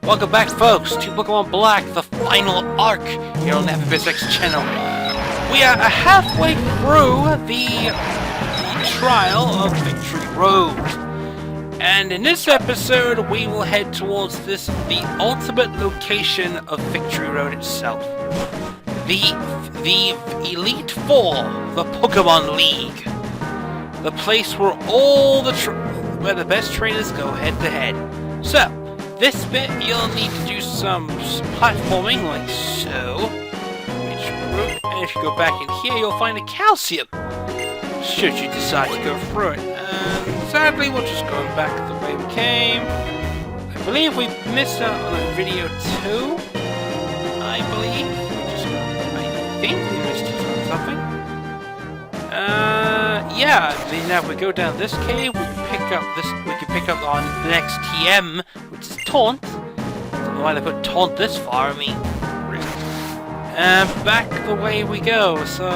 Welcome back, folks, to Pokemon Black, the final arc here on the FFSX channel. We are halfway through the trial of Victory Road. And in this episode, we will head towards the ultimate location of Victory Road itself. The Elite Four, the Pokemon League. The place where all where the best trainers go head-to-head. So, this bit, you'll need to do some platforming, like so. And if you go back in here, you'll find a calcium, should you decide to go through it. And sadly, we're just going back the way we came. I believe we missed out on a video too. I think we missed out on something. Yeah. Now if we go down this cave, we can pick up on the next TM, which is Taunt. I don't know why they put Taunt this far. I mean, back the way we go. So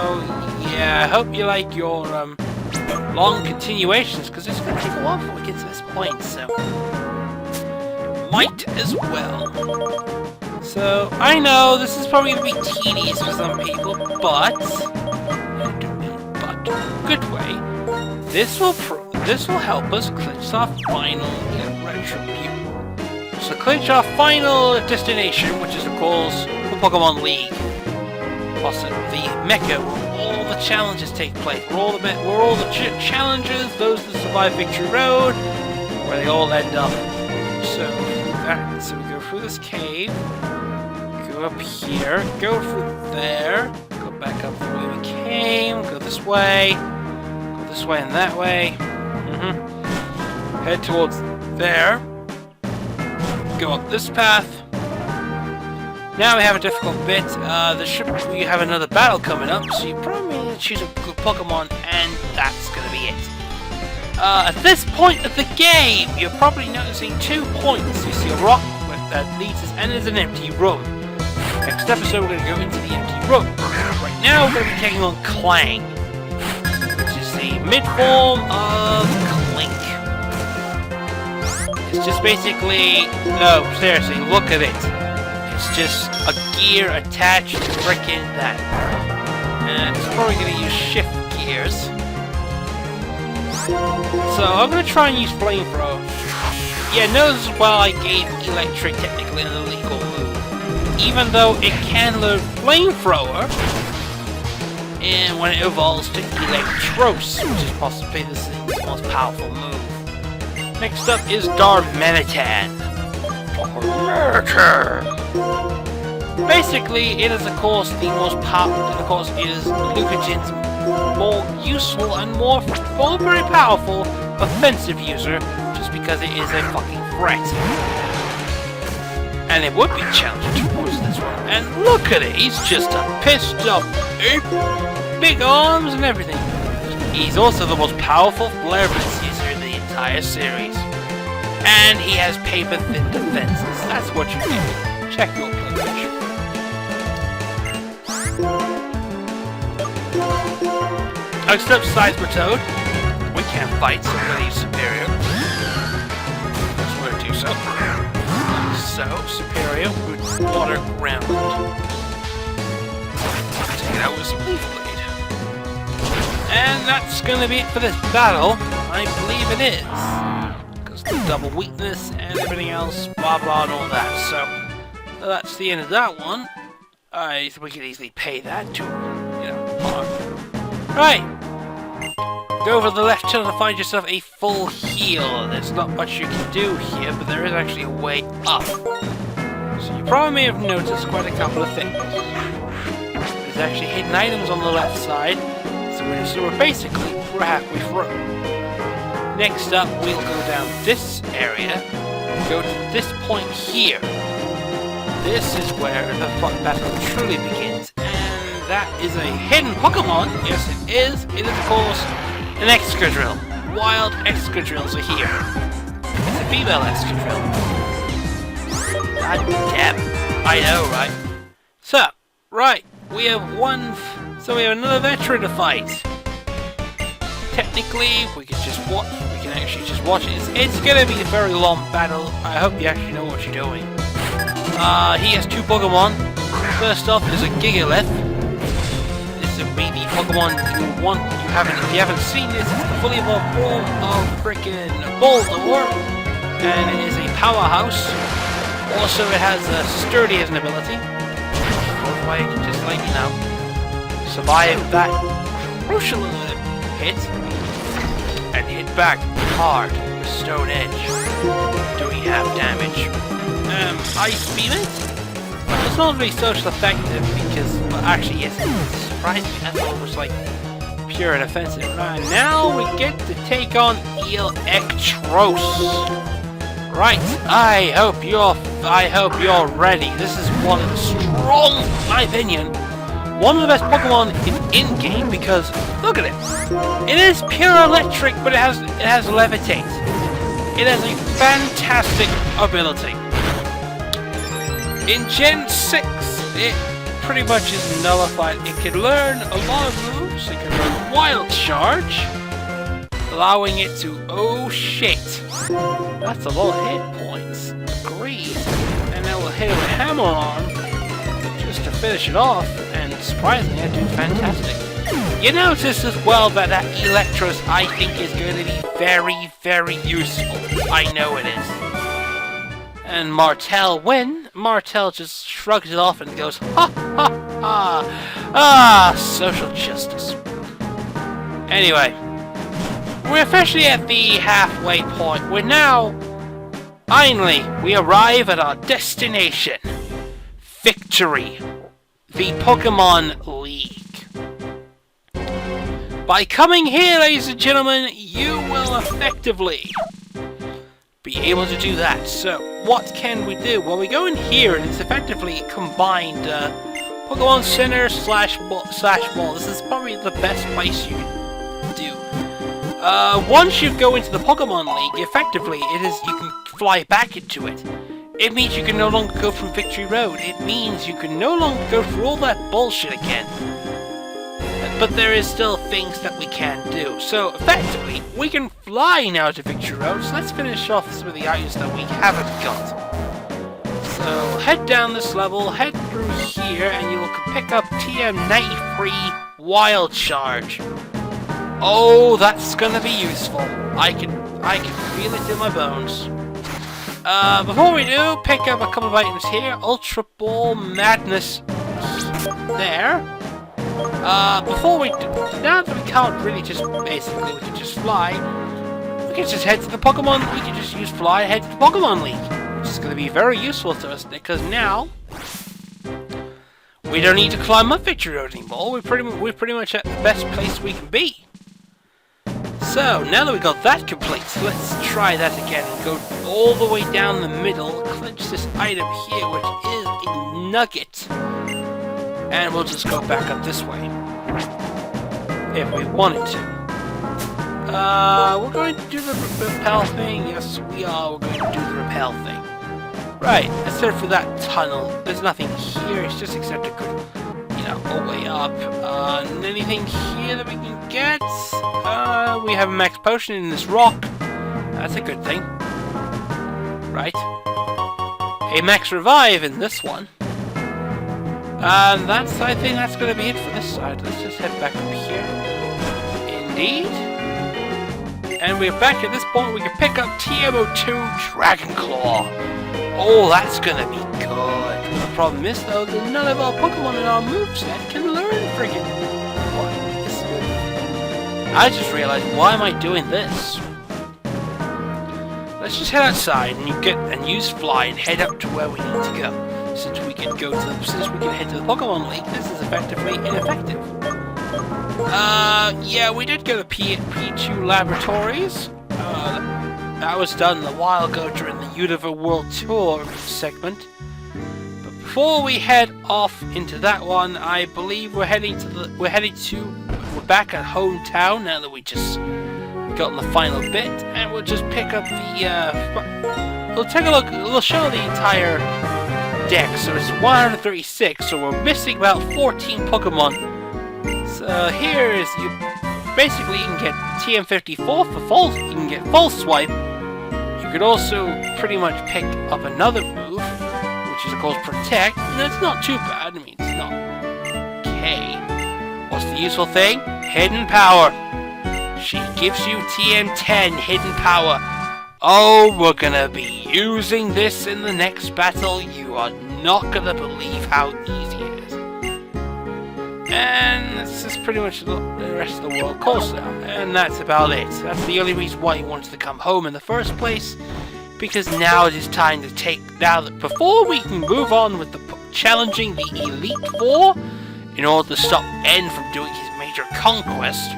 yeah, I hope you like your long continuations, because it's going to take a while before we get to this point. So might as well. So I know this is probably going to be tedious for some people, but good way. This will help us clinch our final retribution. So clinch our final destination, which is of course the Pokemon League. Plus the Mecca where all the challenges take place. Where all the challenges, those that survive Victory Road, where they all end up. So we go through this cave, go up here, go through there, go back up the way we came, go this way and that way. Head towards there. Go up this path. Now we have a difficult bit. We have another battle coming up, so you probably need to choose a good Pokemon, and that's gonna be it. At this point of the game, you're probably noticing 2 points. You see a rock that leads us, and there's an empty room. Next episode, we're gonna go into the empty room. Right now, we're gonna be taking on Clang, which is the mid-form of Clink. It's just basically... No, seriously, look at it. It's just a gear attached to frickin' that. And it's probably going to use shift gears. So I'm going to try and use Flamethrower. Yeah, notice while I gave Electric technically an illegal move, even though it can learn Flamethrower, and when it evolves to Electros, which is possibly the most powerful move. Next up is Darmanitan. Basically, it is of course the most powerful, and of course it is Lucagen's more useful and more very powerful offensive user, just because it is a fucking threat. And it would be challenging towards this one. And look at it, he's just a pissed off ape, big arms and everything. He's also the most powerful flare blitz user in the entire series. And he has paper-thin defenses. That's what you get. Check your privilege. Next up, Seismitoad. We can't fight somebody superior. That's where to do so. So, superior with water ground. Take it out with some leaf blade. And that's gonna be it for this battle. I believe it is. Double weakness and everything else, blah blah and all that. So that's the end of that one. We could easily pay that to, Right. Go over to the left channel to find yourself a full heal. There's not much you can do here, but there is actually a way up. So you probably may have noticed quite a couple of things. There's actually hidden items on the left side, so we're halfway through. Next up, we'll go down this area, go to this point here. This is where the battle truly begins, and that is a hidden Pokemon. Yes, it is. It is, of course, an Excadrill. Wild Excadrills are here. It's a female Excadrill. God damn. I know, right? So, we have we have another veteran to fight. Technically, we can actually just watch it. It's gonna be a very long battle. I hope you actually know what you're doing. He has two Pokemon. First off is a Gigalith. This will be the Pokemon if you haven't seen this, it's the fully evolved form of frickin' Boldor, and it is a powerhouse. Also, it has sturdy as an ability. So I can just survive that crucial hit and hit back hard with Stone Edge, doing half damage. Ice Beam it? Well, it's not really social effective because, well, actually, yes, surprisingly, that's almost like pure and offensive. Now we get to take on Electros. Right, I hope you're ready. This is one of the strong, in my opinion, one of the best Pokemon in-game because look at it. It is pure electric, but it has levitate. It has a fantastic ability. In Gen 6, it pretty much is nullified. It can learn a lot of moves. It can learn Wild Charge, allowing it to, oh shit, that's a lot of hit points. Agreed. And then we'll hit it with Hammer Arm just to finish it off, and surprisingly, I do fantastic. You notice as well that Electros, I think, is going to be very, very useful. I know it is. And Martel just shrugs it off and goes, ha ha ha! Social justice. Anyway, we're officially at the halfway point. Finally, we arrive at our destination. Victory. The Pokemon League. By coming here, ladies and gentlemen, you will effectively be able to do that. So, what can we do? Well, we go in here, and it's effectively combined Pokemon Center /ball. This is probably the best place you can do. Once you go into the Pokemon League, effectively, you can fly back into it. It means you can no longer go through Victory Road. It means you can no longer go through all that bullshit again. But there is still things that we can do. So, effectively, we can fly now to Victory Road. So let's finish off some of the items that we haven't got. So, head down this level, head through here, and you will pick up TM93 Wild Charge. Oh, that's gonna be useful. I can feel it in my bones. Before we do, pick up a couple of items here. Ultra Ball Madness there. Before we do, now that we can't really just, basically, we can just fly, we can just head to the Pokemon, we can just use fly and head to the Pokemon League, which is going to be very useful to us, because now, we don't need to climb up Victory Road anymore, we're pretty much at the best place we can be. So, now that we got that complete, let's try that again, and go all the way down the middle, clinch this item here, which is a nugget. And we'll just go back up this way, if we wanted to. We're going to do the repel thing. Yes, we are. We're going to do the repel thing. Right, let's head for that tunnel. There's nothing here. It's just except a good, a way up. Anything here that we can get? We have a max potion in this rock. That's a good thing. Right. A max revive in this one. And I think that's going to be it for this side. Let's just head back up here. Indeed. And we're back at this point. We can pick up TM02 Dragon Claw. Oh, that's going to be good. The problem is, though, that none of our Pokemon in our moveset can learn friggin' this move. I just realized, why am I doing this? Let's just head outside and use Fly and head up to where we need to go. Since we can head to the Pokemon League, this is effectively ineffective. Yeah, we did go to P2 Laboratories. That was done a while ago during the Unova World Tour segment. But before we head off into that one, I believe we're back at hometown now that we just got in the final bit, and we'll just pick up the. We'll take a look. We'll show the entire deck. So it's 136, so we're missing about 14 Pokemon. So here is you can get TM54 for false. You can get False Swipe. You could also pretty much pick up another move, which is called Protect, and that's not too bad. I mean, it's not okay. What's the useful thing? Hidden Power. She gives you TM10 Hidden Power. Oh, we're gonna be using this in the next battle. You are not gonna believe how easy it is. And this is pretty much the rest of the world course now. And that's about it. That's the only reason why he wanted to come home in the first place. Because now it is time to before we can move on with challenging the Elite Four, in order to stop N from doing his major conquest,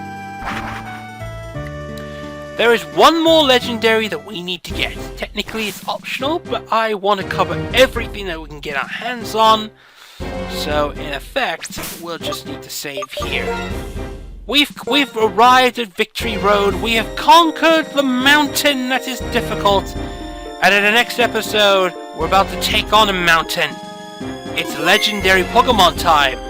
there is one more legendary that we need to get. Technically it's optional, but I want to cover everything that we can get our hands on. So in effect, we'll just need to save here. We've arrived at Victory Road. We have conquered the mountain that is difficult. And in the next episode, we're about to take on a mountain. It's legendary Pokemon time.